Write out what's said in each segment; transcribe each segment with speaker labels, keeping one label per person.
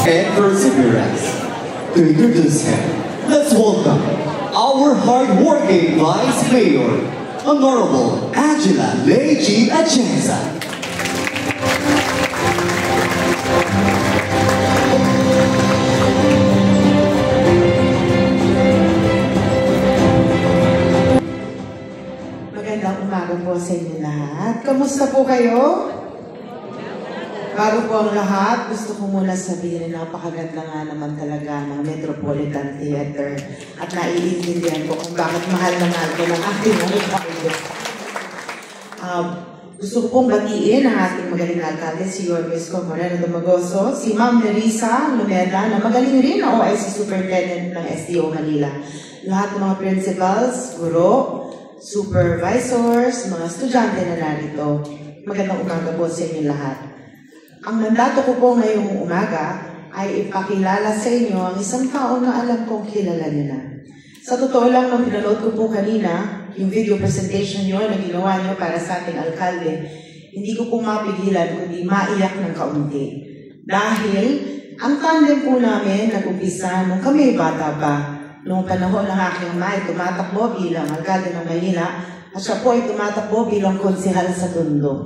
Speaker 1: and perseverance. To introduce him, let's welcome our hard-working Vice Mayor, Honorable Angela Leiji Atienza.
Speaker 2: Magandang umaga po sa inyo lahat. Kamusta po kayo? Bago po ang lahat, gusto ko muna sabihin na napakaganda nga naman talaga ng Metropolitan Theater at naiintindihan ko kung bakit mahal na mahal ko ng ating mga gusto ko pong batiin ang ating magaling na alkalde, si Yorme Isko Moreno Dumagoso, si Ma'am Nerissa Lumeda, na magaling rin na OIC Superintendent ng SDO Manila. Lahat ng mga principals, guro, supervisors, mga estudyante na narito. Magandang umaga po sa inyo lahat. Ang mandato ko po ngayong umaga ay ipakilala sa inyo ang isang tao na alam kong kilala niyo na. Sa totoo lang, nung pinanood ko po kanina, yung video presentation niyo na ginawa niyo para sa ating alkalde, hindi ko po mapigilan kundi maiyak ng kaunti. Dahil ang tandem po namin nag-umpisa nung kami bata pa. Noong panahon ng aking ama ay tumatakbo bilang alkalde ng Maynila at siya po ay tumatakbo bilang konsehal sa Tondo.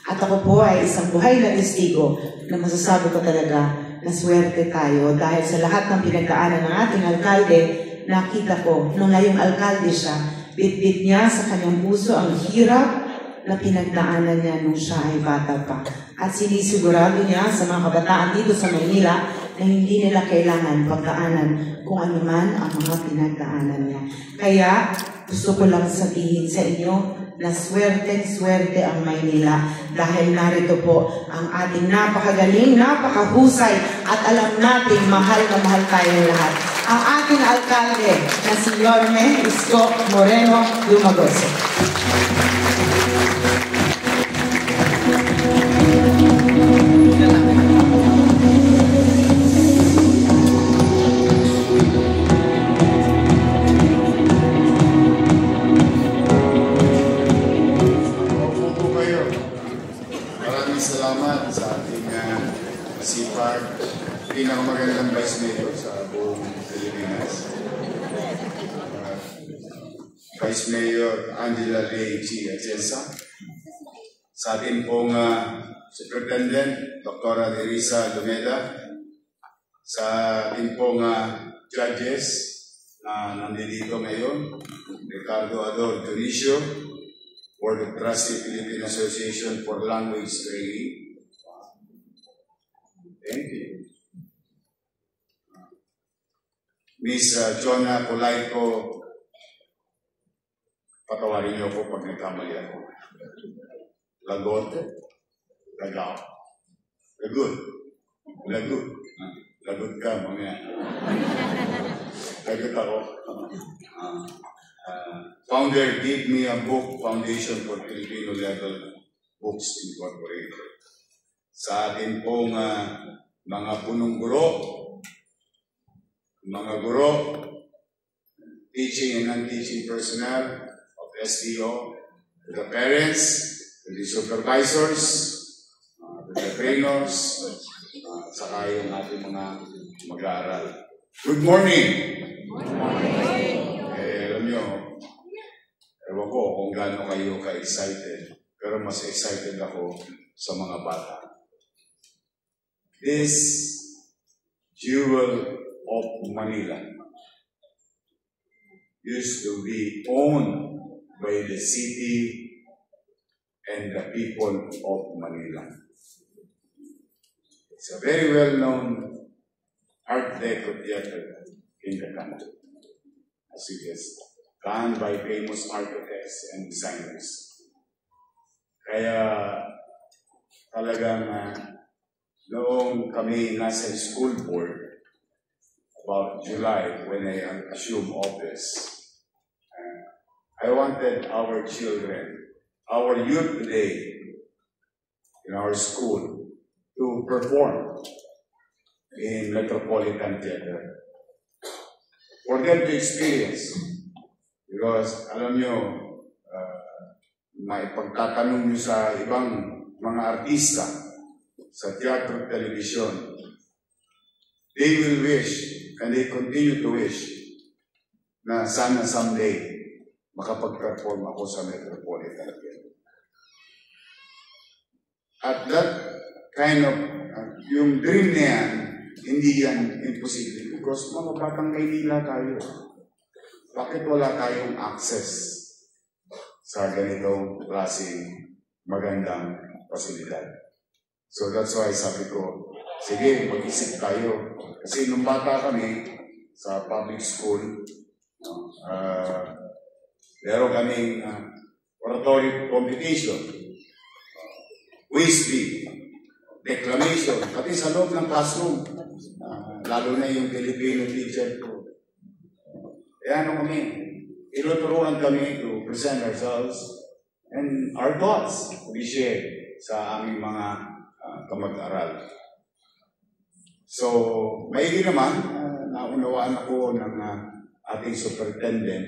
Speaker 2: At ako po ay isang buhay na testigo na masasabi ko talaga na swerte tayo dahil sa lahat ng pinagdaanan ng ating alkalde, nakita ko nung ngayong alkalde siya, bit-bit niya sa kanyang puso ang hirap na pinagdaanan niya nung siya ay bata pa. At sinisigurado niya sa mga kabataan dito sa Maynila na hindi nila kailangan pagdaanan kung ano man ang mga pinagdaanan niya. Kaya gusto ko lang sabihin sa inyo na swerte ang Maynila dahil narito po ang ating napakagaling, napakahusay at alam natin mahal na mahal tayong lahat. Ang ating alkalde na si Yorme Isko Moreno Dumagoso.
Speaker 3: Salamat sa ating masipag, pinakamagandang Vice Mayor sa buong Pilipinas. Vice Mayor Angela Leiji Atienza, sa ating pong Superintendent Dr. Nerissa Lumeda, sa ating pong judges na nandito ngayon, Ricardo Ador Dionisio, Board of Trustees Philippine Association for Language Training. Thank you. Miss Jonah Polaico, patawarin niyo po pag nagkamali ako. Lagote, Lagao. Lagot ka, mamaya. Lagot ako. Founder gave me a book, Foundation for Filipino Level Books Incorporated. Sa atin pong mga punong guro, teaching and non-teaching personnel of SDO, the parents, the supervisors, the trainers, saka yung ating mga mag-aaral. Good morning! Good morning! Alam nyo, ewan ko kung gaano kayo ka-excited, pero mas excited ako sa mga bata. This jewel of Manila used to be owned by the city and the people of Manila. It's a very well-known Art Deco theater in the country, as you guessed, done by famous architects and designers. Kaya talagang noong kami nasa school board, about July, when I assumed office, I wanted our children, our youth today in our school to perform in Metropolitan Theater. For them to experience. Because, alam nyo, may pagtatanong nyo sa ibang mga artista sa teatro at television, they will wish, and they continue to wish, na sana someday makapag-perform ako sa Metropolitan Opera. At that kind of, yung dream na yan, hindi yan imposible. Because mga batang Maynila tayo. Bakit wala tayong access sa ganitong klaseng magandang pasilidad? So that's why sabi ko, sige, mag-isip tayo. Kasi nung bata kami sa public school, meron kaming oratory competition, quiz bee, declamation, pati sa loob ng classroom. Lalo na yung Filipino teacher ko. Kaya ano kami, inuturuan kami to present ourselves and our thoughts we share sa aming mga kamag-aral. So, maigi naman, naunawaan ako ng ating superintendent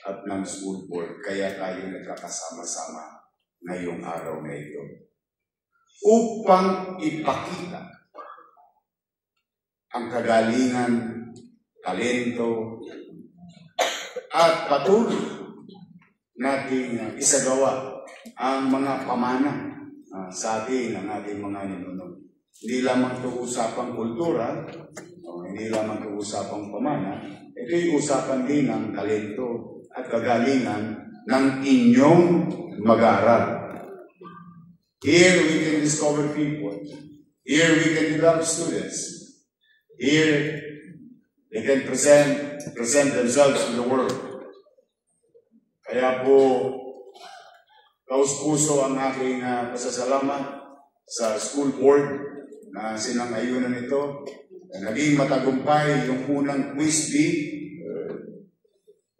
Speaker 3: at ng school board, kaya tayo nagkakasama-sama ngayong araw na ito. Upang ipakita ang kagalingan, talento, at patuloy nating isagawa ang mga pamana sa atin, ang ating mga ninunod. Hindi lamang ito usapang kultura, hindi lamang ito usapang pamana, ito'y usapan din ng talento at kagalingan ng inyong mag-aaral. Here we can discover people. Here we can develop students. Here they can present themselves to the world. Kaya po, taus-puso ang aking pasasalamat sa school board na sinang-ayunan ito. Naging matagumpay yung unang quiz bee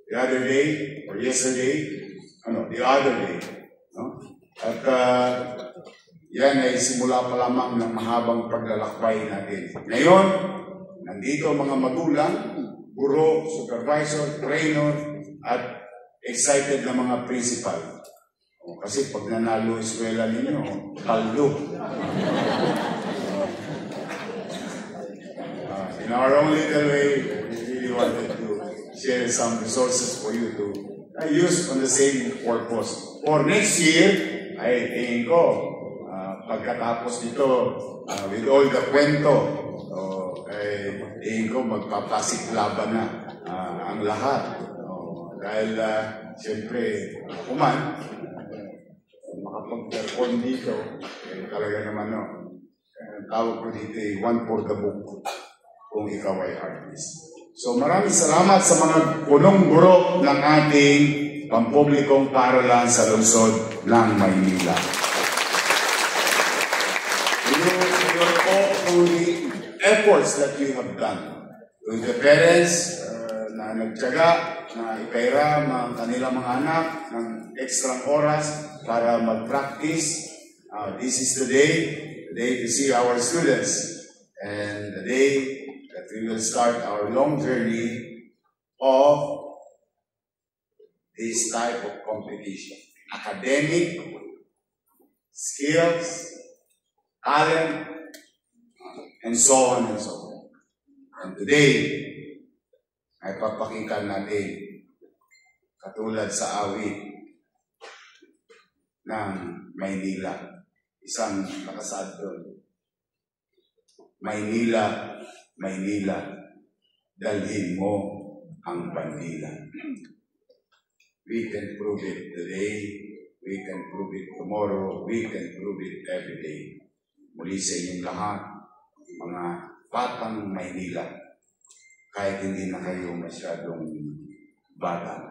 Speaker 3: the other day, or yesterday, the other day. No? At yan ay simula pa lamang ng mahabang paglalakbay natin. Ngayon, nandito mga magulang, guro, supervisor, trainer, at excited na mga principal. Kasi pag nanalo eskwela ninyo, kaldo. In our own little way, we really wanted to share some resources for you to use on the same purpose. For next year, ay tingin ko, pagkatapos nito, with all the kwento, tingin ko magpapasiklaban na ang lahat. Dahil, siyempre, kuman, makapag-perform dito, talaga naman, tawag ko dito, one for the book, kung ikaw ay artist. So, maraming salamat sa mga punong guro ng ating pampublikong paaralan sa lungsod ng Maynila. To the efforts that you have done, with the parents na nagtiyaga, na ipairam ang kanilang mga anak ng ekstrang oras para mag-practice. This is the day to see our students, and the day that we will start our long journey of this type of competition. Academic, skills, talent, and so on and so on. And today, ay papakita natin katulad sa awit ng Maynila. Isang nakasaad doon. Maynila, Maynila, dalhin mo ang bandila. We can prove it today, we can prove it tomorrow, we can prove it every day. Muli sa inyong lahat, mga batang Maynila, kahit hindi na kayo masyadong bata.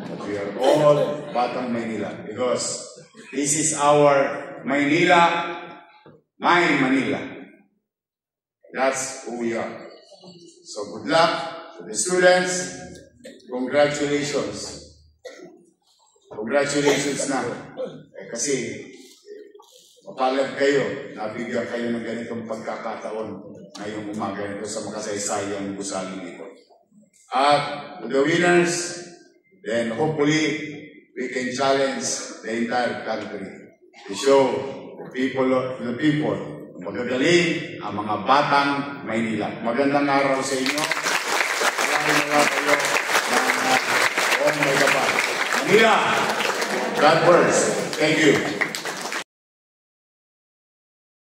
Speaker 3: But we are all batang Maynila because this is our Maynila, my Manila. That's who we are. So good luck to the students. Congratulations. Congratulations na. Kasi mapalag kayo, nabigyan kayo ng ganitong pagkakataon ngayong umaga nito sa makasaysayang gusali nito. At the winners, then hopefully we can challenge the entire country to show the people magagaling ang mga batang Maynila. Magandang araw sa inyo. Maraming kayo ng may kapal. Manila, God bless. Thank you.